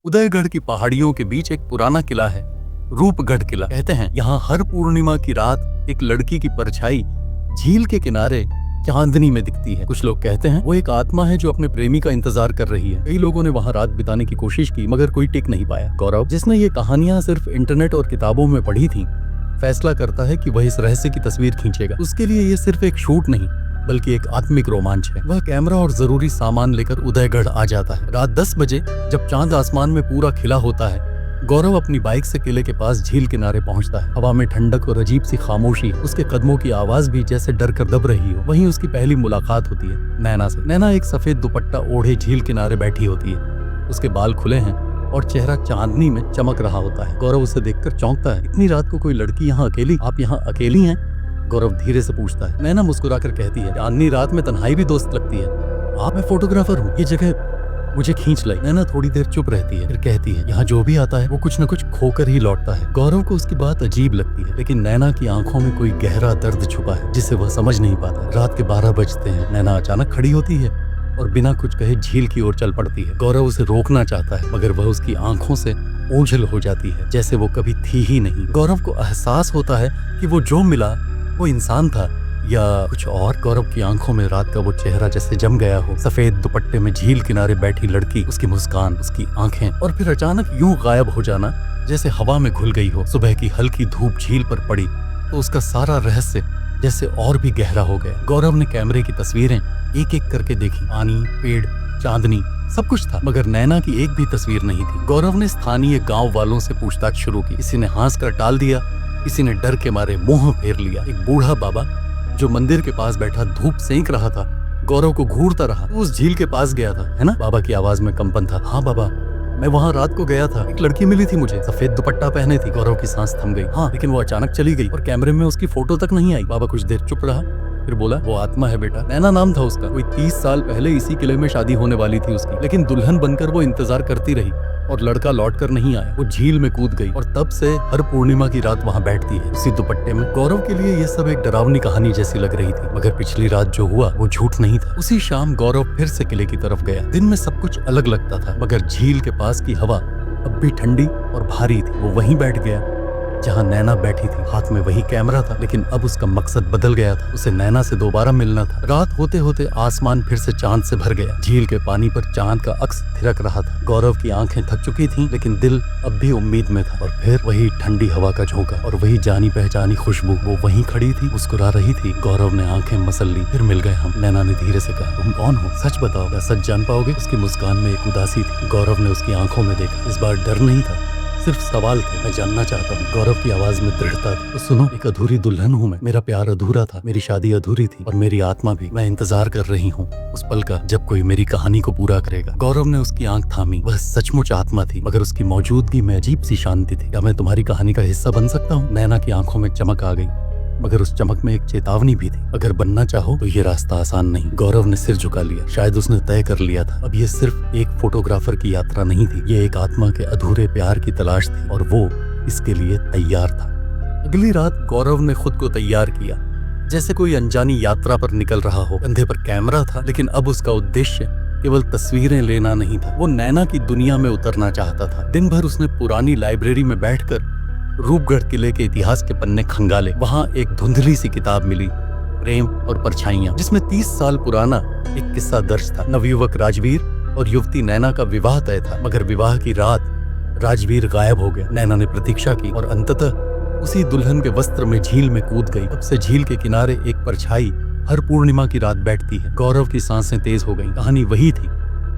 उदयगढ़ की पहाड़ियों के बीच एक पुराना किला है, रूपगढ़ किला। कहते हैं यहाँ हर पूर्णिमा की रात एक लड़की की परछाई झील के किनारे चांदनी में दिखती है। कुछ लोग कहते हैं वो एक आत्मा है जो अपने प्रेमी का इंतजार कर रही है। कई लोगों ने वहाँ रात बिताने की कोशिश की मगर कोई टिक नहीं पाया। गौरव, जिसने ये कहानियां सिर्फ इंटरनेट और किताबों में पढ़ी थी, फैसला करता है कि वह इस रहस्य की तस्वीर खींचेगा। उसके लिए ये सिर्फ एक शूट नहीं बल्कि एक आत्मिक रोमांच है। वह कैमरा और जरूरी सामान लेकर उदयगढ़ आ जाता है। रात 10 बजे जब चांद आसमान में पूरा खिला होता है, गौरव अपनी बाइक से किले के पास झील किनारे पहुंचता है। हवा में ठंडक और अजीब सी खामोशी, उसके कदमों की आवाज भी जैसे डर कर दब रही हो। वहीं उसकी पहली मुलाकात होती है नैना से। नैना एक सफेद दुपट्टा ओढ़े झील किनारे बैठी होती है। उसके बाल खुले हैं और चेहरा चांदनी में चमक रहा होता है। गौरव उसे देखकर चौंकता है। इतनी रात को कोई लड़की यहाँ अकेली? आप यहाँ अकेली हैं? गौरव धीरे से पूछता है। नैना मुस्कुराकर कहती है, चांदनी रात में तन्हाई भी दोस्त लगती है। आप, मैं फोटोग्राफर हूँ, ये जगह मुझे खींच लाई। नैना थोड़ी देर चुप रहती है, फिर कहती है, यहाँ जो भी आता है वो कुछ न कुछ खोकर ही लौटता है। गौरव को उसकी बात अजीब लगती है, लेकिन नैना की आंखों में कोई गहरा दर्द छुपा है जिसे वह समझ नहीं पाता। रात के 12 बजते हैं। नैना अचानक खड़ी होती है और बिना कुछ कहे झील की ओर चल पड़ती है। गौरव उसे रोकना चाहता है मगर वह उसकी आंखों से ओझल हो जाती है जैसे वो कभी थी ही नहीं। गौरव को एहसास होता है कि वो जो मिला वो इंसान था या कुछ और। गौरव की आंखों में रात का वो चेहरा जैसे जम गया हो। सफेद दुपट्टे में झील किनारे बैठी लड़की, उसकी मुस्कान, उसकी आंखें, और फिर अचानक यूं गायब हो जाना जैसे हवा में घुल गई हो। सुबह की हल्की धूप झील पर पड़ी तो उसका सारा रहस्य जैसे और भी गहरा हो गया। गौरव ने कैमरे की तस्वीरें एक एक करके देखी। पानी, पेड़, चांदनी, सब कुछ था मगर नैना की एक भी तस्वीर नहीं थी। गौरव ने स्थानीय गांव वालों से पूछताछ शुरू की। किसी ने हंस कर टाल दिया, किसी ने डर के मारे मुंह फेर लिया। एक बूढ़ा बाबा जो मंदिर के पास बैठा धूप सेंक रहा था, गौरव को घूरता रहा। उस झील के पास गया था, है ना? बाबा की आवाज में कंपन था। हाँ बाबा, मैं वहाँ रात को गया था। एक लड़की मिली थी मुझे, सफेद दुपट्टा पहने थी। गौरव की सांस थम गई। हाँ, लेकिन वो अचानक चली गई और कैमरे में उसकी फोटो तक नहीं आई। बाबा कुछ देर चुप रहा, फिर बोला, वो आत्मा है बेटा। नैना नाम था उसका। कोई 30 साल पहले इसी किले में शादी होने वाली थी उसकी, लेकिन दुल्हन बनकर वो इंतजार करती रही और लड़का लौटकर नहीं आया। वो झील में कूद गई और तब से हर पूर्णिमा की रात वहाँ बैठती है उसी दुपट्टे में। गौरव के लिए ये सब एक डरावनी कहानी जैसी लग रही थी मगर पिछली रात जो हुआ वो झूठ नहीं था। उसी शाम गौरव फिर से किले की तरफ गया। दिन में सब कुछ अलग लगता था मगर झील के पास की हवा अब भी ठंडी और भारी थी। वो वहीं बैठ गया जहाँ नैना बैठी थी। हाथ में वही कैमरा था लेकिन अब उसका मकसद बदल गया था। उसे नैना से दोबारा मिलना था। रात होते होते आसमान फिर से चांद से भर गया। झील के पानी पर चांद का अक्स थिरक रहा था। गौरव की आंखें थक चुकी थीं लेकिन दिल अब भी उम्मीद में था। और फिर वही ठंडी हवा का झोंका और वही जानी पहचानी खुशबू। वो वहीं खड़ी थी, मुस्कुरा रही थी। गौरव ने आंखें मसल ली। फिर मिल गए हम। नैना ने धीरे से कहा, तुम कौन हो? सच बताओ, क्या सच जान पाओगे? उसकी मुस्कान में एक उदासी थी। गौरव ने उसकी आंखों में देखा। इस बार डर नहीं था, सिर्फ सवाल थे। मैं जानना चाहता हूँ। गौरव की आवाज में दृढ़ता थी। तो सुनो, एक अधूरी दुल्हन हूँ मैं। मेरा प्यार अधूरा था, मेरी शादी अधूरी थी और मेरी आत्मा भी। मैं इंतजार कर रही हूँ उस पल का जब कोई मेरी कहानी को पूरा करेगा। गौरव ने उसकी आंख थामी। वह सचमुच आत्मा थी मगर उसकी मौजूदगी में अजीब सी शांति थी। क्या मैं तुम्हारी कहानी का हिस्सा बन सकता हूँ? नैना की आंखों में चमक आ गई मगर उस चमक में एक चेतावनी भी थी। अगर बनना चाहो तो ये रास्ता आसान नहीं। गौरव ने सिर झुका लिया। शायद उसने तय कर लिया था अब ये सिर्फ एक फोटोग्राफर की यात्रा नहीं थी, ये एक आत्मा के अधूरे प्यार की तलाश थी और वो इसके लिए तैयार था। अगली रात गौरव ने खुद को तैयार किया जैसे कोई अनजानी यात्रा पर निकल रहा हो। कंधे पर कैमरा था लेकिन अब उसका उद्देश्य केवल तस्वीरें लेना नहीं था, वो नैना की दुनिया में उतरना चाहता था। दिन भर उसने पुरानी लाइब्रेरी में बैठकर रूपगढ़ किले के इतिहास के पन्ने खंगाले। वहाँ एक धुंधली सी किताब मिली, प्रेम और परछाइयां, जिसमें 30 साल पुराना एक किस्सा दर्ज था। नवयुवक राजवीर और युवती नैना का विवाह तय था मगर विवाह की रात राजवीर गायब हो गया। नैना ने प्रतीक्षा की और अंततः उसी दुल्हन के वस्त्र में झील में कूद गई। तब से झील के किनारे एक परछाई हर पूर्णिमा की रात बैठती है। गौरव की सांसें तेज हो गईं। कहानी वही थी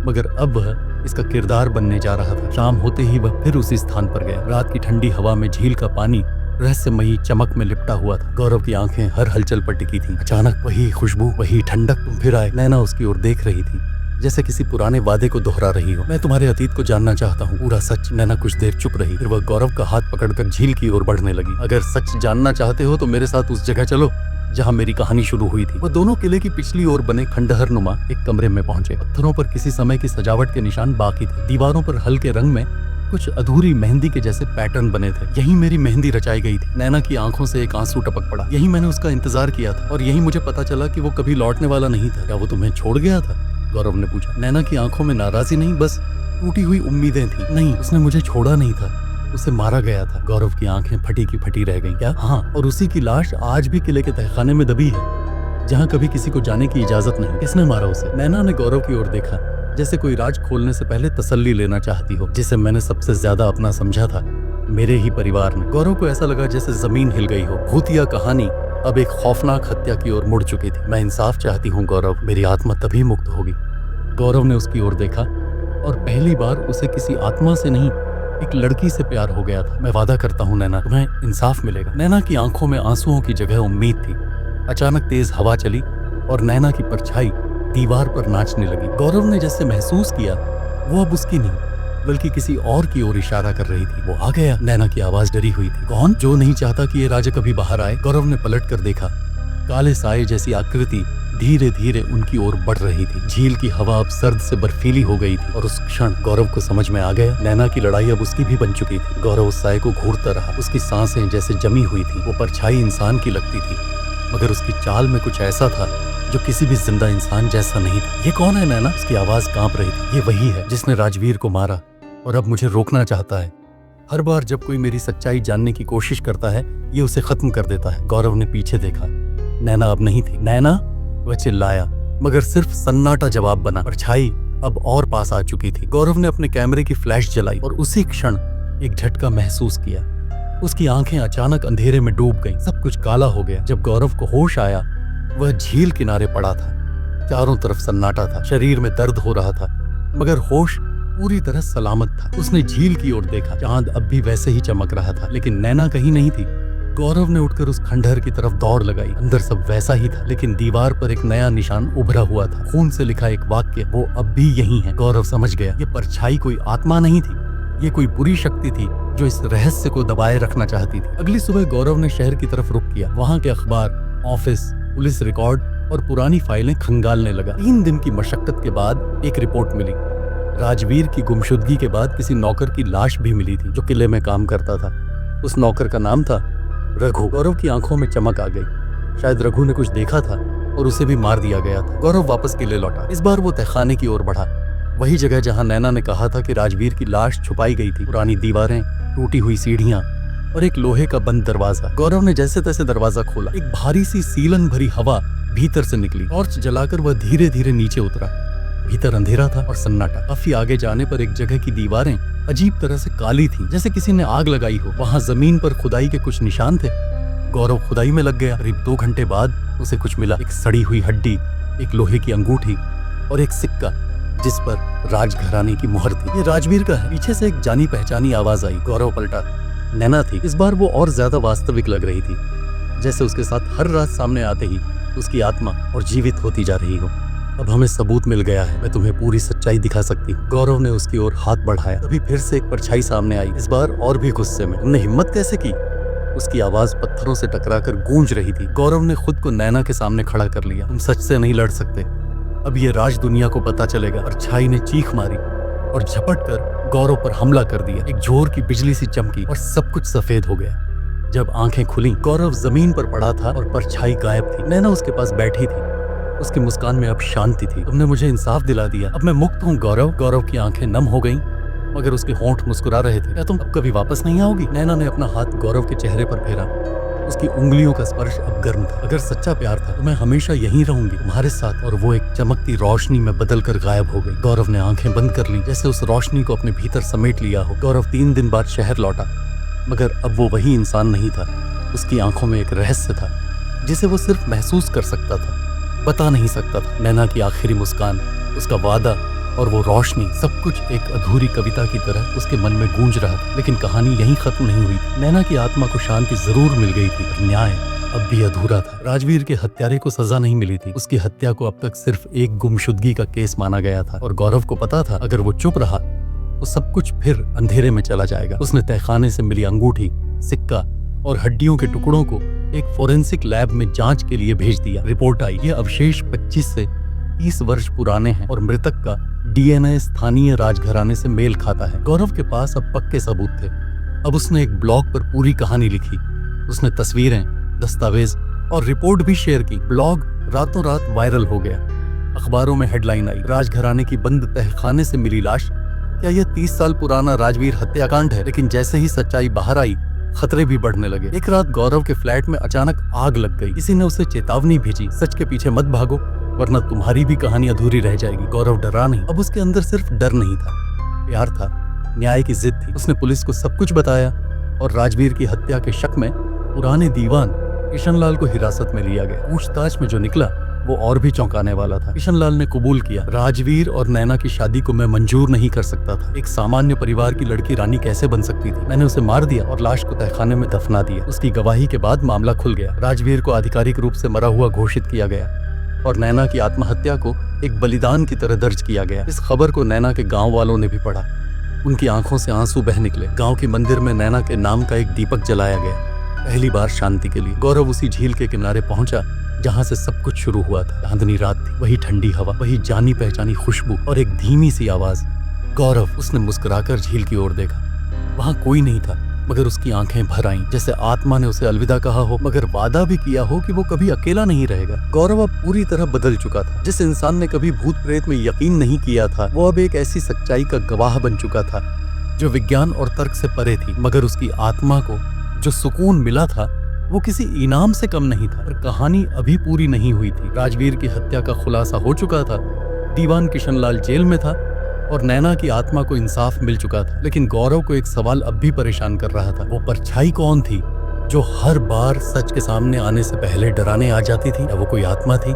मगर अब वह इसका किरदार बनने जा रहा था। शाम होते ही वह फिर उसी स्थान पर गया। रात की ठंडी हवा में झील का पानी रहस्यमयी चमक में लिपटा हुआ था। गौरव की आंखें हर हलचल पर टिकी थीं। अचानक वही खुशबू, वही ठंडक। तुम फिर आए। नैना उसकी ओर देख रही थी जैसे किसी पुराने वादे को दोहरा रही हो। मैं तुम्हारे अतीत को जानना चाहता हूँ, पूरा सच। नैना कुछ देर चुप रही, फिर वह गौरव का हाथ पकड़कर झील की ओर बढ़ने लगी। अगर सच जानना चाहते हो तो मेरे साथ उस जगह चलो जहाँ मेरी कहानी शुरू हुई थी। वह दोनों किले की पिछली ओर बने खंडहर नुमा एक कमरे में पहुंचे। पत्थरों पर किसी समय की सजावट के निशान बाकी थे। दीवारों पर हल्के रंग में कुछ अधूरी मेहंदी के जैसे पैटर्न बने थे। यही मेरी मेहंदी रचाई गई थी। नैना की आंखों से एक आंसू टपक पड़ा। यही मैंने उसका इंतजार किया था और यही मुझे पता चला कि वो कभी लौटने वाला नहीं था। क्या वो तुम्हें छोड़ गया था? गौरव ने पूछा। नैना की आंखों में नाराजगी नहीं, बस टूटी हुई उम्मीदें थी। नहीं, उसने मुझे छोड़ा नहीं था, उसे मारा गया था। गौरव की आंखें फटी की फटी रह गईं। क्या? हाँ, और उसी की लाश आज भी किले के तहखाने में दबी है, जहाँ कभी किसी को जाने की इजाजत नहीं। किसने मारा उसे? नैना ने गौरव की ओर देखा, जैसे कोई राज खोलने से पहले तसल्ली लेना चाहती हो। जिसे मैंने सबसे ज्यादा अपना समझा था, मेरे ही परिवार ने। गौरव को ऐसा लगा जैसे जमीन हिल गई हो। भूतिया कहानी अब एक खौफनाक हत्या की ओर मुड़ चुकी थी। मैं इंसाफ चाहती हूँ गौरव, मेरी आत्मा तभी मुक्त होगी। गौरव ने उसकी ओर देखा और पहली बार उसे किसी आत्मा से नहीं, एक लड़की से प्यार हो गया था। मैं वादा करता हूँ नैना, तुम्हें इंसाफ मिलेगा। नैना की आंखों में आंसुओं की जगह उम्मीद थी। अचानक तेज हवा चली और नैना की परछाई दीवार पर नाचने लगी। गौरव ने जैसे महसूस किया वो अब उसकी नहीं, बल्कि किसी और की ओर इशारा कर रही थी। वो आ गया। नैना की आवाज डरी हुई थी। कौन? जो नहीं चाहता कि ये राजा कभी बाहर आए। गौरव ने पलट कर देखा। काले साए जैसी आकृति धीरे धीरे उनकी ओर बढ़ रही थी। झील की हवा अब सर्द से बर्फीली हो गई थी और उस क्षण गौरव को समझ में आ गया, नैना की लड़ाई अब उसकी भी बन चुकी थी। गौरव उस साए को घूरता रहा। उसकी सांसें जैसे जमी हुई थी। वो परछाई इंसान की लगती थी, मगर उसकी चाल में कुछ ऐसा था जो किसी भी जिंदा इंसान जैसा नहीं था। ये कौन है नैना? उसकी आवाज कांप रही थी। ये वही है जिसने राजवीर को मारा और अब मुझे रोकना चाहता है। हर बार जब कोई मेरी सच्चाई जानने की कोशिश करता है, ये उसे खत्म कर देता है। गौरव ने पीछे देखा। नैना अब नहीं थी। नैना? वह चिल्लाया, मगर सिर्फ सन्नाटा जवाब बना। परछाई अब और पास आ चुकी थी। गौरव ने अपने कैमरे की फ्लैश जलाई और उसी क्षण एक झटका महसूस किया। उसकी आंखें अचानक अंधेरे में डूब गईं। सब कुछ काला हो गया। जब गौरव को होश आया, वह झील किनारे पड़ा था। चारों तरफ सन्नाटा था। शरीर में दर्द हो रहा था, मगर होश पूरी तरह सलामत था। उसने झील की ओर देखा। चांद अब भी वैसे ही चमक रहा था, लेकिन नैना कहीं नहीं थी। गौरव ने उठकर उस खंडहर की तरफ दौड़ लगाई। अंदर सब वैसा ही था, लेकिन दीवार पर एक नया निशान उभरा हुआ था। खून से लिखा एक वाक्य, वो अब भी यही है। गौरव समझ गया, ये परछाई कोई आत्मा नहीं थी, ये कोई बुरी शक्ति थी जो इस रहस्य को दबाए रखना चाहती थी। अगली सुबह गौरव ने शहर की तरफ रुख किया। वहाँ के अखबार, ऑफिस, पुलिस रिकॉर्ड और पुरानी फाइलें खंगालने लगा। 3 दिन की मशक्कत के बाद एक रिपोर्ट मिली। राजवीर की गुमशुदगी के बाद किसी नौकर की लाश भी मिली थी जो किले में काम करता था। उस नौकर का नाम था रघु। गौरव की आंखों में चमक आ गई। शायद रघु ने कुछ देखा था और उसे भी मार दिया गया था। गौरव वापस किले लौटा। इस बार वो तहखाने की ओर बढ़ा, वही जगह जहां नैना ने कहा था कि राजवीर की लाश छुपाई गई थी। पुरानी दीवारें, टूटी हुई सीढ़ियां और एक लोहे का बंद दरवाजा। गौरव ने जैसे तैसे दरवाजा खोला। एक भारी सी सीलन भरी हवा भीतर से निकली। टॉर्च जलाकर वह धीरे धीरे नीचे उतरा। भीतर अंधेरा था और सन्नाटा। काफी आगे जाने पर एक जगह की दीवारें अजीब तरह से काली थीं, जैसे किसी ने आग लगाई हो। वहां जमीन पर खुदाई के कुछ निशान थे। गौरव खुदाई में लग गया। करीब 2 घंटे बाद उसे कुछ मिला। एक सड़ी हुई हड्डी, एक लोहे की अंगूठी और एक सिक्का जिस पर राजघराने की मुहर थी। ये राजवीर का है। पीछे से एक जानी पहचानी आवाज आई। गौरव पलटा। नैना थी। इस बार वो और ज्यादा वास्तविक लग रही थी, जैसे उसके साथ हर रात सामने आते ही उसकी आत्मा और जीवित होती जा रही हो। अब हमें सबूत मिल गया है, मैं तुम्हें पूरी सच्चाई दिखा सकती हूँ। गौरव ने उसकी ओर हाथ बढ़ाया। तभी फिर से एक परछाई सामने आई, इस बार और भी गुस्से में। तुमने हिम्मत कैसे की? उसकी आवाज पत्थरों से टकराकर गूंज रही थी। गौरव ने खुद को नैना के सामने खड़ा कर लिया। तुम सच से नहीं लड़ सकते, अब ये राज दुनिया को पता चलेगा। परछाई ने चीख मारी और झपट कर गौरव पर हमला कर दिया। एक जोर की बिजली सी चमकी और सब कुछ सफेद हो गया। जब आंखें खुली, गौरव जमीन पर पड़ा था और परछाई गायब थी। नैना उसके पास बैठी थी। उसकी मुस्कान में अब शांति थी। तुमने मुझे इंसाफ दिला दिया, अब मैं मुक्त हूँ गौरव। गौरव की आंखें नम हो गईं, मगर उसके होंठ मुस्कुरा रहे थे। क्या तुम अब कभी वापस नहीं आओगी? नैना ने अपना हाथ गौरव के चेहरे पर फेरा। उसकी उंगलियों का स्पर्श अब गर्म था। अगर सच्चा प्यार था तो मैं हमेशा यहीं रहूंगी तुम्हारे साथ। और वो एक चमकती रोशनी में बदलकर गायब हो गई। गौरव ने आंखें बंद कर ली, जैसे उस रोशनी को अपने भीतर समेट लिया हो। गौरव 3 दिन बाद शहर लौटा, मगर अब वो वही इंसान नहीं था। उसकी आंखों में एक रहस्य था जिसे वो सिर्फ महसूस कर सकता था, बता नहीं सकता था। नैना की आखिरी मुस्कान, उसका वादा और वो रोशनी, सब कुछ एक अधूरी कविता की तरह उसके मन में गूंज रहा था। लेकिन कहानी यहीं खत्म नहीं हुई थी। नैना की आत्मा को शांति जरूर मिल गई थी, पर न्याय अब भी अधूरा था। राजवीर के हत्यारे को सजा नहीं मिली थी। उसकी हत्या को अब तक सिर्फ एक गुमशुदगी का केस माना गया था और गौरव को पता था अगर वो चुप रहा तो सब कुछ फिर अंधेरे में चला जाएगा। उसने तहखाने से मिली अंगूठी, सिक्का और हड्डियों के टुकड़ों को एक फोरेंसिक लैब में जांच के लिए भेज दिया। रिपोर्ट आई, ये अवशेष 25 से 30 वर्ष पुराने हैं और मृतक का डीएनए स्थानीय राजघराने से मेल खाता है। गौरव के पास अब पक्के सबूत थे। अब उसने एक ब्लॉग पर पूरी कहानी लिखी। उसने तस्वीरें, दस्तावेज और रिपोर्ट भी शेयर की। ब्लॉग रातों रात वायरल हो गया। अखबारों में हेडलाइन आई, राजघराने की बंद तहखाने से मिली लाश क्या यह 30 साल पुराना राजवीर हत्याकांड है? लेकिन जैसे ही सच्चाई बाहर आई, खतरे भी बढ़ने लगे। एक रात गौरव के फ्लैट में अचानक आग लग गई। किसी ने उसे चेतावनी भेजी, सच के पीछे मत भागो वरना तुम्हारी भी कहानी अधूरी रह जाएगी। गौरव डरा नहीं। अब उसके अंदर सिर्फ डर नहीं था, प्यार था, न्याय की जिद थी। उसने पुलिस को सब कुछ बताया और राजवीर की हत्या के शक में पुराने दीवान किशनलाल को हिरासत में लिया गया। पूछताछ में जो निकला वो और भी चौंकाने वाला था। किशनलाल ने कबूल किया, राजवीर और नैना की शादी को मैं मंजूर नहीं कर सकता था। एक सामान्य परिवार की लड़की रानी कैसे बन सकती थी? मैंने उसे मार दिया और लाश को तहखाने में दफना दिया। उसकी गवाही के बाद मामला खुल गया। राजवीर को आधिकारिक रूप से मरा हुआ घोषित किया गया और नैना की आत्महत्या को एक बलिदान की तरह दर्ज किया गया। इस खबर को नैना के गाँव वालों ने भी पढ़ा। उनकी आंखों से आंसू बह निकले। गाँव के मंदिर में नैना के नाम का एक दीपक जलाया गया, पहली बार शांति के लिए। गौरव उसी झील के किनारे पहुंचा जहां से सब कुछ शुरू हुआ था। चांदनी रात थी, वही ठंडी हवा, वही जानी पहचानी खुशबू और एक धीमी सी आवाज, गौरव। उसने मुस्कुराकर झील की ओर देखा। वहां कोई नहीं था, मगर उसकी आंखें भर आईं, जैसे आत्मा ने उसे अलविदा कहा हो, मगर वादा भी किया हो कि वो कभी अकेला नहीं रहेगा। गौरव अब पूरी तरह बदल चुका था। जिस इंसान ने कभी भूत प्रेत में यकीन नहीं किया था, वो अब एक ऐसी सच्चाई का गवाह बन चुका था जो विज्ञान और तर्क से परे थी। मगर उसकी आत्मा को जो सुकून मिला था वो किसी इनाम से कम नहीं था। पर कहानी अभी पूरी नहीं हुई थी। राजवीर की हत्या का खुलासा हो चुका था, दीवान किशनलाल जेल में था और नैना की आत्मा को इंसाफ मिल चुका था। लेकिन गौरव को एक सवाल अब भी परेशान कर रहा था, वो परछाई कौन थी जो हर बार सच के सामने आने से पहले डराने आ जाती थी? या वो कोई आत्मा थी,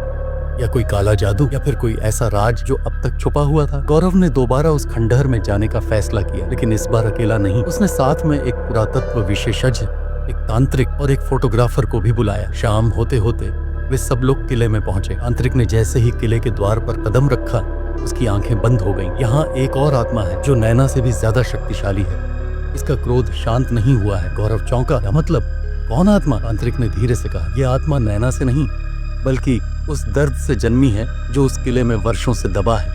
या कोई काला जादू, या फिर कोई ऐसा राज जो अब तक छुपा हुआ था? गौरव ने दोबारा उस खंडहर में जाने का फैसला किया, लेकिन इस बार अकेला नहीं। उसने साथ में एक पुरातत्व विशेषज्ञ, एक तांत्रिक और एक फोटोग्राफर को भी बुलाया। शाम होते होते वे सब लोग किले में पहुंचे। तांत्रिक ने जैसे ही किले के द्वार पर कदम रखा, उसकी आंखें बंद हो गईं। यहाँ एक और आत्मा है जो नैना से भी ज्यादा शक्तिशाली है। इसका क्रोध शांत नहीं हुआ है। गौरव चौंका। क्या मतलब? कौन आत्मा? तांत्रिक ने धीरे से कहा, यह आत्मा नैना से नहीं बल्कि उस दर्द से जन्मी है जो उस किले में वर्षों से दबा है।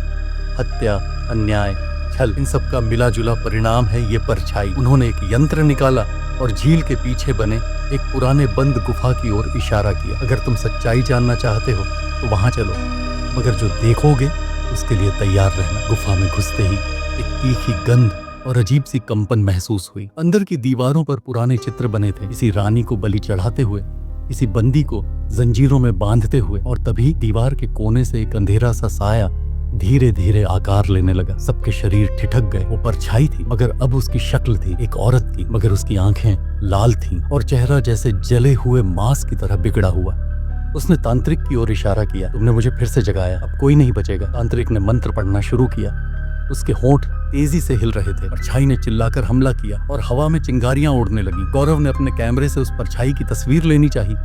हत्या, अन्याय, छल, इन सब का मिला जुला परिणाम है ये परछाई। उन्होंने एक यंत्र निकाला और झील के पीछे बने एक पुराने बंद गुफा की ओर इशारा किया। अगर तुम सच्चाई जानना चाहते हो तो वहां चलो, मगर जो देखोगे उसके लिए तैयार रहना। गुफा में घुसते ही एक तीखी गंध और अजीब सी कंपन महसूस हुई। अंदर की दीवारों पर पुराने चित्र बने थे, किसी रानी को बलि चढ़ाते हुए, किसी बंदी को जंजीरों में बांधते हुए। और तभी दीवार के कोने से एक अंधेरा सा साया धीरे धीरे आकार लेने लगा। सबके शरीर ठिठक गए। वो परछाई थी, मगर अब उसकी शक्ल थी एक औरत की, मगर उसकी आंखें लाल थीं और चेहरा जैसे जले हुए मांस की तरह बिगड़ा हुआ। उसने तांत्रिक की ओर इशारा किया, तुमने मुझे फिर से जगाया, अब कोई नहीं बचेगा। तांत्रिक ने मंत्र पढ़ना शुरू किया। उसके होंठ तेजी से हिल रहे थे। परछाई ने चिल्लाकर हमला किया और हवा में चिंगारियां उड़ने लगी। गौरव ने अपने कैमरे से उस परछाई की तस्वीर लेनी चाहिए,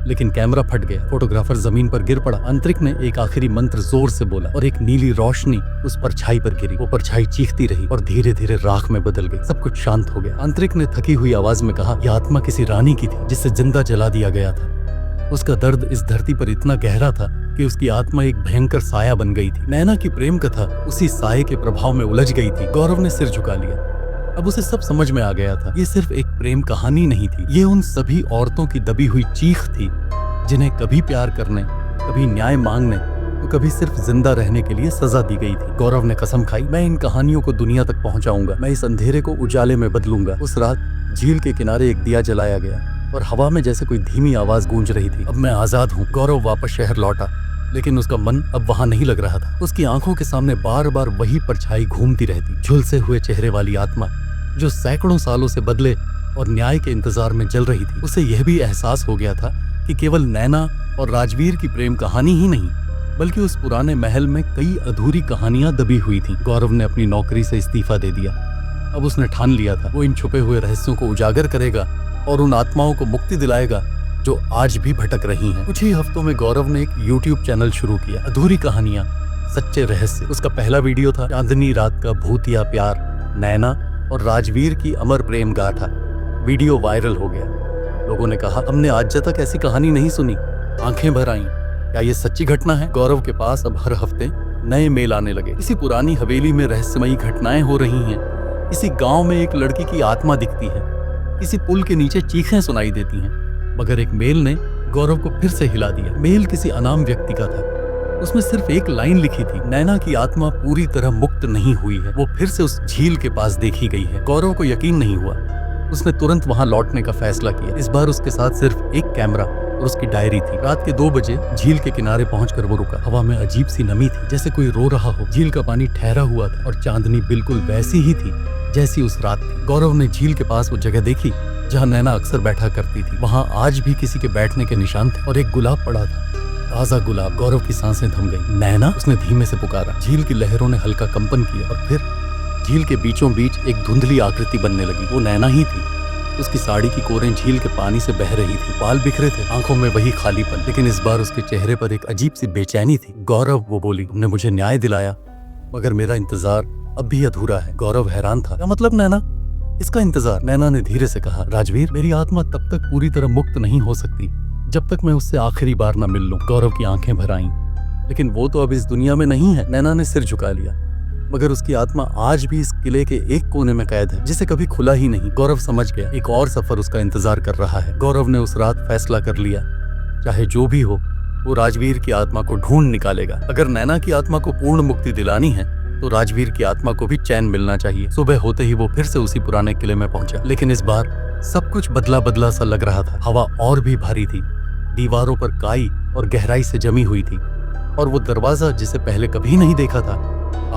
लेकिन कैमरा फट गया। फोटोग्राफर जमीन पर गिर पड़ा। तांत्रिक ने एक आखिरी मंत्र जोर से बोला और एक नीली रोशनी उस परछाई पर गिरी। वो परछाई चीखती रही और धीरे धीरे राख में बदल गई। सब कुछ शांत हो गया। तांत्रिक ने थकी हुई आवाज में कहा, यह आत्मा किसी रानी की थी जिसे जिंदा जला दिया गया था। उसका दर्द इस धरती पर इतना गहरा था कि उसकी आत्मा एक भयंकर साया बन गई थी। नैना की प्रेम कथा उसी साये के प्रभाव में उलझ गई थी। गौरव ने सिर झुका लिया। अब उसे सब समझ में आ गया था। ये सिर्फ एक प्रेम कहानी नहीं थी, ये उन सभी औरतों की दबी हुई चीख थी जिन्हें कभी प्यार करने, कभी न्याय मांगने, तो कभी सिर्फ जिंदा रहने के लिए सजा दी गई थी। गौरव ने कसम खाई, मैं इन कहानियों को दुनिया तक पहुंचाऊंगा, मैं इस अंधेरे को उजाले में बदलूंगा। उस रात झील के किनारे एक दिया जलाया गया और हवा में जैसे कोई धीमी आवाज गूंज रही थी, अब मैं आजाद हूँ। गौरव वापस शहर लौटा, लेकिन उसका मन अब वहां नहीं लग रहा था। उसकी आंखों के सामने बार बार वही परछाई घूमती रहती, झुलसे हुए चेहरे वाली आत्मा जो सैकड़ों सालों से बदले और न्याय के इंतजार में जल रही थी। उसे यह भी एहसास हो गया था कि केवल नैना और राजवीर की प्रेम कहानी ही नहीं, बल्कि उस पुराने महल में कई अधूरी कहानियां दबी हुई थीं। गौरव ने अपनी नौकरी से इस्तीफा दे दिया। अब उसने ठान लिया था वो इन छुपे हुए रहस्यों को उजागर करेगा और उन आत्माओं को मुक्ति दिलाएगा जो आज भी भटक रही हैं। कुछ ही हफ्तों में गौरव ने एक YouTube चैनल शुरू किया, अधूरी कहानियां, सच्चे रहस्य। उसका पहला वीडियो था चांदनी रात का भूतिया प्यार, नैना और राजवीर की अमर प्रेम गाथा। वीडियो वायरल हो गया। लोगों ने कहा, हमने आज तक ऐसी कहानी नहीं सुनी। आंखें भर आईं। क्या ये सच्ची घटना है? गौरव के पास अब हर हफ्ते नए मेल आने लगे। किसी पुरानी हवेली में रहस्यमयी घटनाएं हो रही हैं, किसी गांव में एक लड़की की आत्मा दिखती है, किसी पुल के नीचे चीखें सुनाई देती हैं। मगर एक मेल ने गौरव को फिर से हिला दिया। मेल किसी अनाम व्यक्ति का था। उसमें सिर्फ एक लाइन लिखी थी, नैना की आत्मा पूरी तरह मुक्त नहीं हुई है, वो फिर से उस झील के पास देखी गई है। गौरव को यकीन नहीं हुआ। उसने तुरंत वहां लौटने का फैसला किया। इस बार उसके साथ सिर्फ एक कैमरा और उसकी डायरी थी। रात के 2 बजे झील के किनारे पहुंचकर वो रुका। हवा में अजीब सी नमी थी, जैसे कोई रो रहा हो। झील का पानी ठहरा हुआ था और चांदनी बिल्कुल वैसी ही थी जैसी उस रात थी। गौरव ने झील के पास वो जगह देखी जहाँ नैना अक्सर बैठा करती थी। वहाँ आज भी किसी के बैठने के निशान थे और एक गुलाब पड़ा था, ताजा गुलाब। गौरव की सांसें थम गई। नैना, उसने धीमे से पुकारा। झील की लहरों ने हल्का कंपन किया और फिर झील के बीचों बीच एक धुंधली आकृति बनने लगी। वो नैना ही थी। उसकी साड़ी की कोरें झील के पानी से बह रही थी, बाल बिखरे थे, आंखों में वही खालीपन, लेकिन इस बार उसके चेहरे पर एक अजीब सी बेचैनी थी। गौरव, वो बोली, तुमने मुझे न्याय दिलाया, मगर मेरा इंतजार अब भी अधूरा है। गौरव हैरान था। क्या मतलब नैना? इसका इंतजार? नैना ने धीरे से कहा, राजवीर, मेरी आत्मा तब तक पूरी तरह मुक्त नहीं हो सकती जब तक मैं उससे आखिरी बार न मिल लूं। गौरव की आंखें भर आईं। लेकिन वो तो अब इस दुनिया में नहीं है। नैना ने सिर झुका लिया। मगर उसकी आत्मा आज भी इस किले के एक कोने में कैद है, जिसे कभी खुला ही नहीं। गौरव समझ गया, एक और सफर उसका इंतजार कर रहा है। गौरव ने उस रात फैसला कर लिया, चाहे जो भी हो, वो राजवीर की आत्मा को ढूंढ निकालेगा। अगर नैना की आत्मा को पूर्ण मुक्ति दिलानी है तो राजवीर की आत्मा को भी चैन मिलना चाहिए। सुबह होते ही वो फिर से उसी पुराने किले में पहुंचा, लेकिन इस बार सब कुछ बदला बदला सा लग रहा था। हवा और भी भारी थी, दीवारों पर काई और गहराई से जमी हुई थी, और वो दरवाजा जिसे पहले कभी नहीं देखा था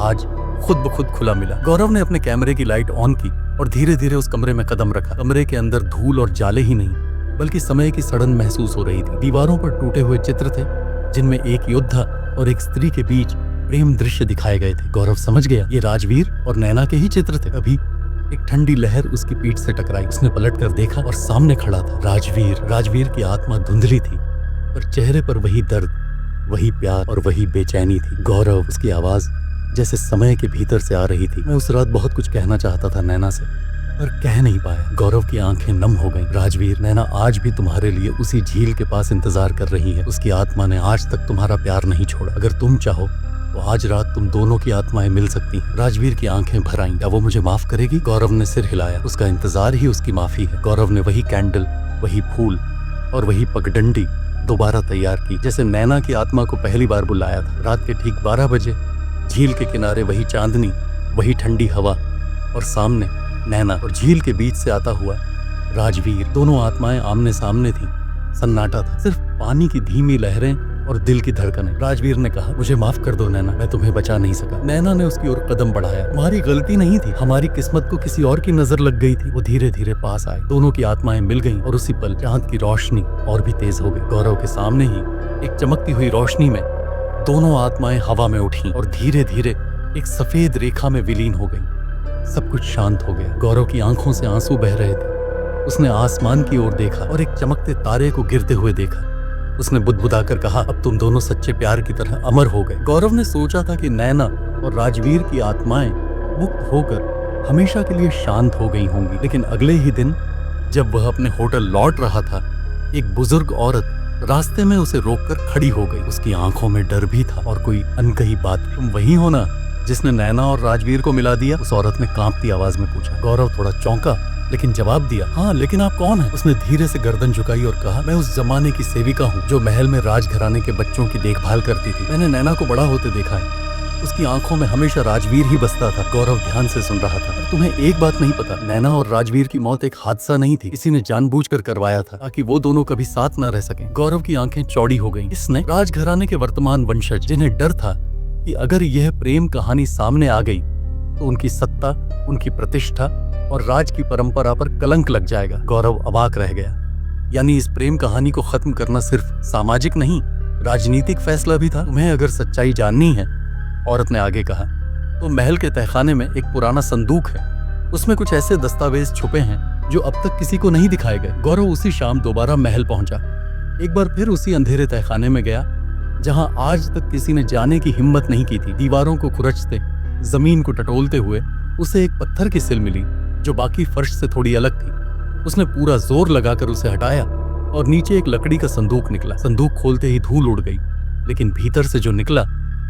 आज खुद ब खुद खुला मिला। गौरव ने अपने कैमरे की लाइट ऑन की और धीरे धीरे उस कमरे में कदम रखा। कमरे के अंदर धूल और जाले ही नहीं, बल्कि समय की सड़न महसूस हो रही थी। दीवारों पर टूटे हुए चित्र थे, जिनमें एक योद्धा और एक स्त्री के बीच प्रेम दृश्य दिखाए गए थे। गौरव समझ गया, ये राजवीर और नैना के ही चित्र थे। अभी एक ठंडी लहर उसकी पीठ से टकराई। उसने पलट कर देखा और सामने खड़ा था राजवीर। राजवीर की आत्मा धुंधली थी, पर चेहरे पर वही दर्द, वही प्यार और वही बेचैनी थी। गौरव, उसकी आवाज जैसे समय के भीतर से आ रही थी। मैं उस रात बहुत कुछ कहना चाहता था नैना से, पर कह नहीं पाया। गौरव की आंखें नम हो गईं। राजवीर, नैना आज भी तुम्हारे लिए उसी झील के पास इंतजार कर रही है। उसकी आत्मा ने आज तक तुम्हारा प्यार नहीं छोड़ा। अगर तुम चाहो तो आज रात तुम दोनों की आत्माएं मिल सकती हैं। राजवीर की आंखें भर आईं। क्या वो मुझे माफ करेगी? गौरव ने सिर हिलाया। उसका इंतजार ही उसकी माफी है। गौरव ने वही कैंडल, वही फूल और वही पगडंडी दोबारा तैयार की, जैसे नैना की आत्मा को पहली बार बुलाया था। रात के ठीक 12 बजे झील के किनारे वही चांदनी, वही ठंडी हवा और सामने नैना, और झील के बीच से आता हुआ राजवीर। दोनों आत्माएं आमने सामने थीं। सन्नाटा था, सिर्फ पानी की धीमी लहरें और दिल की धड़कनें। राजवीर ने कहा, मुझे माफ कर दो नैना, मैं तुम्हें बचा नहीं सका। नैना ने उसकी ओर कदम बढ़ाया। तुम्हारी गलती नहीं थी, हमारी किस्मत को किसी और की नजर लग गई थी। वो धीरे धीरे पास आए। दोनों की आत्माएं मिल गईं और उसी पल चांद की रोशनी और भी तेज हो गई। गौरव के सामने ही एक चमकती हुई रोशनी में दोनों आत्माएं हवा में उठी और धीरे धीरे एक सफेद रेखा में विलीन हो गई। सब कुछ शांत हो गया। गौरव की आंखों से आंसू बह रहे थे। उसने आसमान की ओर देखा और एक चमकते तारे को गिरते हुए देखा। उसने बुदबुदाकर कहा, अब तुम दोनों सच्चे प्यार की तरह अमर हो गए। गौरव ने सोचा था कि नैना और राजवीर की आत्माएं मुक्त होकर हमेशा के लिए शांत हो गई होंगी, लेकिन अगले ही दिन जब वह अपने होटल लौट रहा था, एक बुजुर्ग औरत रास्ते में उसे रोककर खड़ी हो गई। उसकी आंखों में डर भी था और कोई अनकही बात। तुम वही हो ना जिसने नैना और राजवीर को मिला दिया? उस औरत ने कांपती आवाज में पूछा। गौरव थोड़ा चौंका, लेकिन जवाब दिया, हाँ, लेकिन आप कौन हैं? उसने धीरे से गर्दन झुकाई और कहा, मैं उस जमाने की सेविका हूँ जो महल में राजघराने के बच्चों की देखभाल करती थी। मैंने नैना को बड़ा होते देखा है। उसकी आंखों में हमेशा राजवीर ही बसता था। गौरव ध्यान से सुन रहा था। और तुम्हें एक बात नहीं पता, नैना और राजवीर की मौत एक हादसा नहीं थी। किसी ने जानबूझकर करवाया था ताकि वो दोनों कभी साथ न रह सकें। गौरव की आंखें चौड़ी हो गईं। इसने राजघराने के वर्तमान वंशज, जिन्हें डर था कि अगर यह प्रेम कहानी सामने आ गई तो उनकी सत्ता, उनकी प्रतिष्ठा और राज की परंपरा पर कलंक लग जाएगा। गौरव अवाक रह गया। यानी इस प्रेम कहानी को खत्म करना सिर्फ सामाजिक नहीं, राजनीतिक फैसला भी था। तुम्हें अगर सच्चाई जाननी है, औरत ने आगे कहा, तो महल के तहखाने में एक पुराना संदूक है। उसमें कुछ ऐसे दस्तावेज छुपे हैं जो अब तक किसी को नहीं दिखाए गए। गौरव उसी शाम दोबारा महल पहुंचा। एक बार फिर उसी अंधेरे तहखाने में गया जहां आज तक किसी ने जाने की हिम्मत नहीं की थी। दीवारों को खुरचते, जमीन को टटोलते हुए उसे एक पत्थर की सिल मिली जो बाकी फर्श से थोड़ी अलग थी। उसने पूरा जोर लगाकर उसे हटाया और नीचे एक लकड़ी का संदूक निकला। संदूक खोलते ही धूल उड़ गई, लेकिन भीतर से जो निकला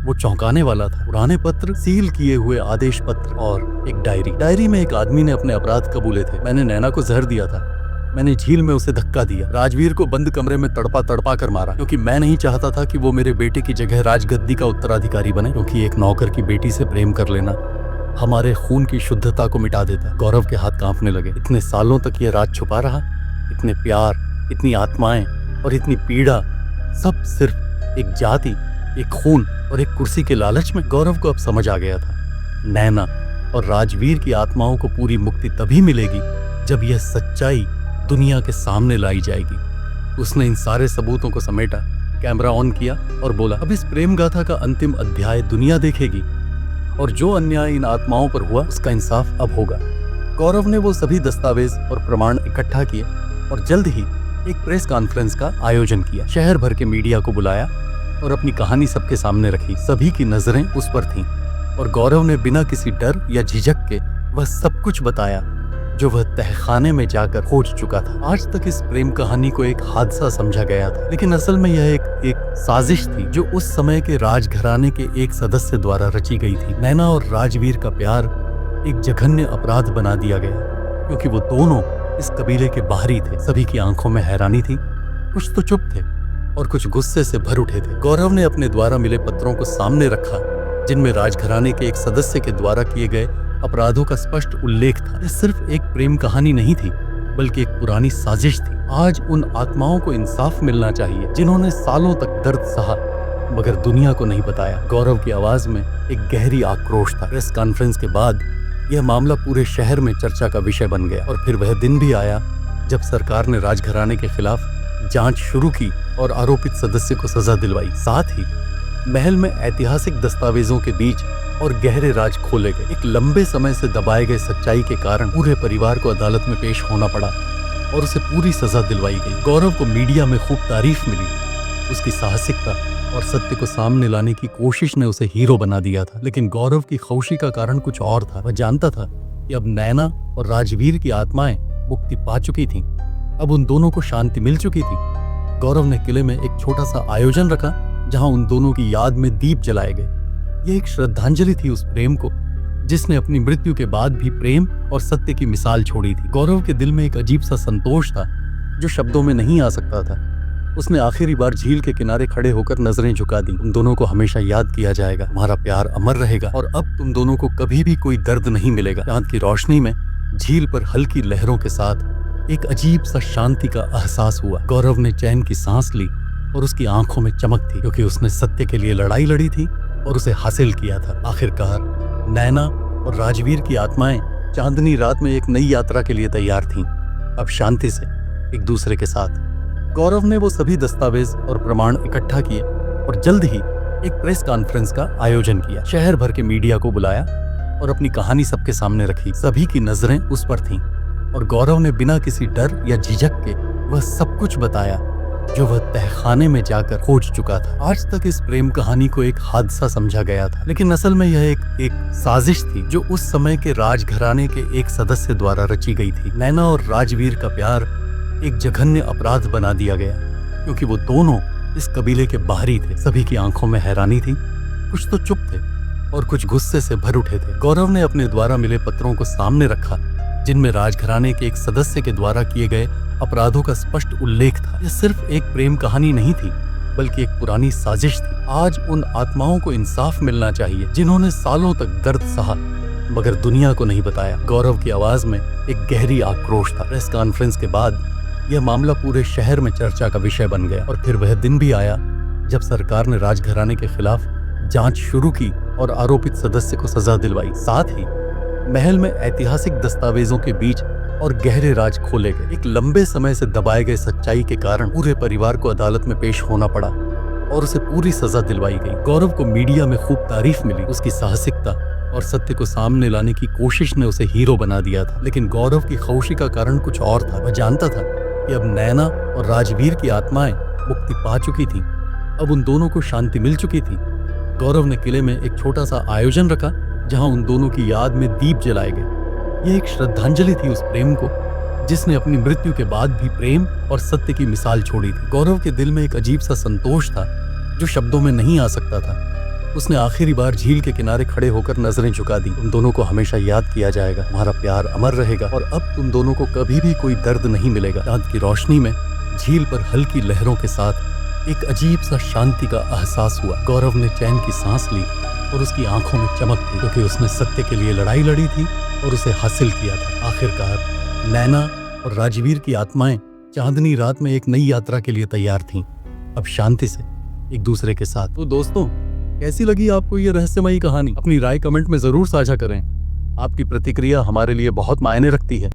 वो चौंकाने वाला था। पुराने पत्र, सील किए हुए आदेश पत्र और एक डायरी। डायरी में एक आदमी ने अपने अपराध कबूले थे। मैंने नैना को जहर दिया था, मैंने झील में उसे धक्का दिया, राजवीर को बंद कमरे में तड़पा तड़पा कर मारा, क्योंकि मैं नहीं चाहता था कि वो मेरे बेटे की जगह राजगद्दी का उत्तराधिकारी बने, क्योंकि एक नौकर की बेटी से प्रेम कर लेना हमारे खून की शुद्धता को मिटा देता। गौरव के हाथ कांपने लगे। इतने सालों तक ये राज छुपा रहा, इतने प्यार, इतनी आत्माएं और इतनी पीड़ा, सब सिर्फ एक जाति, एक खून और एक कुर्सी के लालच में। गौरव को अब समझ आ गया था, नैना और राजवीर की आत्माओं को पूरी मुक्ति तभी मिलेगी जब यह सच्चाई दुनिया के सामने लाई जाएगी। उसने इन सारे सबूतों को समेटा, कैमरा ऑन किया और बोला, अब इस प्रेम गाथा का अंतिम अध्याय दुनिया देखेगी और जो अन्याय इन आत्माओं पर हुआ उसका इंसाफ अब होगा। गौरव ने वो सभी दस्तावेज और प्रमाण इकट्ठा किए और जल्द ही एक प्रेस कॉन्फ्रेंस का आयोजन किया। शहर भर के मीडिया को बुलाया और अपनी कहानी सबके सामने रखी। सभी की नजरें उस पर थीं और गौरव ने बिना किसी डर या झिझक के वह सब कुछ बताया जो वह तहखाने में जाकर खोज चुका था। आज तक इस प्रेम कहानी को एक हादसा समझा गया था, लेकिन असल में यह एक साजिश थी जो उस समय के राजघराने के एक सदस्य द्वारा रची गई थी। नैना और राजवीर का प्यार एक जघन्य अपराध बना दिया गया, क्योंकि वो दोनों इस कबीले के बाहरी थे। सभी की आंखों में हैरानी थी, कुछ तो चुप थे और कुछ गुस्से से भर उठे थे। गौरव ने अपने द्वारा मिले पत्रों को सामने रखा, जिनमें राजघराने के एक सदस्य के द्वारा किए गए अपराधों का स्पष्ट उल्लेख था। यह सिर्फ एक प्रेम कहानी नहीं थी, बल्कि एक पुरानी साजिश थी। आज उन आत्माओं को इंसाफ मिलना चाहिए जिन्होंने सालों तक दर्द सहा मगर दुनिया को नहीं बताया। गौरव की आवाज में एक गहरी आक्रोश था। प्रेस कॉन्फ्रेंस के बाद यह मामला पूरे शहर में चर्चा का विषय बन गया और फिर वह दिन भी आया जब सरकार ने राजघराने के खिलाफ जांच शुरू की और आरोपित सदस्य को सजा दिलवाई। साथ ही महल में ऐतिहासिक दस्तावेजों के बीच और गहरे राज खोले गए। एक लंबे समय से दबाए गए सच्चाई के कारण पूरे परिवार को अदालत में पेश होना पड़ा और उसे पूरी सजा दिलवाई गई। गौरव को मीडिया में खूब तारीफ मिली। उसकी साहसिकता और सत्य को सामने लाने की कोशिश ने उसे हीरो बना दिया था। लेकिन गौरव की खौशी का कारण कुछ और था। वह जानता था कि अब नैना और राजवीर की आत्माएं मुक्ति पा चुकी थीं। अब उन दोनों को शांति मिल चुकी थी। गौरव ने किले में एक छोटा सा आयोजन रखा जहां उन दोनों की याद में दीप जलाए गए। यह एक श्रद्धांजलि थी उस प्रेम को जिसने अपनी मृत्यु के बाद भी प्रेम और सत्य की मिसाल छोड़ी थी। गौरव के दिल में एक अजीब सा संतोष था जो शब्दों में नहीं आ सकता था। उसने आखिरी बार झील के किनारे खड़े होकर नजरें झुका दी। तुम दोनों को हमेशा याद किया जाएगा, तुम्हारा प्यार अमर रहेगा और अब तुम दोनों को कभी भी कोई दर्द नहीं मिलेगा। चांद की रोशनी में झील पर हल्की लहरों के साथ एक अजीब सा शांति का एहसास हुआ। गौरव ने चैन की सांस ली और उसकी आंखों में चमक थी, क्योंकि उसने सत्य के लिए लड़ाई लड़ी थी और उसे हासिल किया था। आखिरकार नैना और राजवीर की आत्माएं चांदनी रात में एक नई यात्रा के लिए तैयार थीं, अब शांति से एक दूसरे के साथ। गौरव ने वो सभी दस्तावेज और प्रमाण इकट्ठा किए और जल्द ही एक प्रेस कॉन्फ्रेंस का आयोजन किया। शहर भर के मीडिया को बुलाया और अपनी कहानी सबके सामने रखी। सभी की नजरें उस पर थीं और गौरव ने बिना किसी डर या झिझक के वह सब कुछ बताया जो वह तहखाने में जाकर खोज चुका था। आज तक इस प्रेम कहानी को एक हादसा समझा गया था, लेकिन असल में यह एक साजिश थी जो उस समय के राजघराने के एक सदस्य द्वारा रची गई थी। नैना और राजवीर का प्यार एक जघन्य अपराध बना दिया गया, क्योंकि वो दोनों इस कबीले के बाहरी थे। सभी की आंखों में हैरानी थी, कुछ तो चुप थे और कुछ गुस्से से भर उठे थे। गौरव ने अपने द्वारा मिले पत्रों को सामने रखा, जिनमें राजघराने के एक सदस्य के द्वारा किए गए अपराधों का स्पष्ट उल्लेख था। यह सिर्फ एक प्रेम कहानी नहीं थी, बल्कि एक पुरानी साजिश थी। आज उन आत्माओं को इंसाफ मिलना चाहिए जिन्होंने सालों तक दर्द सहा मगर दुनिया को नहीं बताया। गौरव की आवाज में एक गहरी आक्रोश था। प्रेस कॉन्फ्रेंस के बाद यह मामला पूरे शहर में चर्चा का विषय बन गया और फिर वह दिन भी आया जब सरकार ने राजघराने के खिलाफ जांच शुरू की और आरोपित सदस्य को सजा दिलवाई। साथ ही महल में ऐतिहासिक दस्तावेजों के बीच और गहरे राज खोले गए। एक लंबे समय से दबाए गए सच्चाई के कारण पूरे परिवार को अदालत में पेश होना पड़ा और उसे पूरी सजा दिलवाई गई। गौरव को मीडिया में खूब तारीफ मिली। उसकी साहसिकता और सत्य को सामने लाने की कोशिश ने उसे हीरो बना दिया था। लेकिन गौरव की खौशी का कारण कुछ और था। वह जानता था कि अब नैना और राजवीर की आत्माएं मुक्ति पा चुकी थीं। अब उन दोनों को शांति मिल चुकी थी। गौरव ने किले में एक छोटा सा आयोजन रखा जहां उन दोनों की याद में दीप जलाए गए। यह एक श्रद्धांजलि थी उस प्रेम को जिसने अपनी मृत्यु के बाद भी प्रेम और सत्य की मिसाल छोड़ी थी। गौरव के दिल में एक अजीब सा संतोष था जो शब्दों में नहीं आ सकता था। उसने आखिरी बार झील के किनारे खड़े होकर नजरें झुका दी। तुम दोनों को हमेशा याद किया जाएगा, तुम्हारा प्यार अमर रहेगा और अब तुम दोनों को कभी भी कोई दर्द नहीं मिलेगा। चांद की रोशनी में झील पर हल्की लहरों के साथ एक अजीब सा शांति का एहसास हुआ। गौरव ने चैन की सांस ली और उसकी आंखों में चमक थी, क्योंकि उसने सत्य के लिए लड़ाई लड़ी थी और उसे हासिल किया था। आखिरकार नैना और राजवीर की आत्माएं चांदनी रात में एक नई यात्रा के लिए तैयार थीं, अब शांति से एक दूसरे के साथ। तो दोस्तों, कैसी लगी आपको ये रहस्यमयी कहानी? अपनी राय कमेंट में जरूर साझा करें। आपकी प्रतिक्रिया हमारे लिए बहुत मायने रखती है।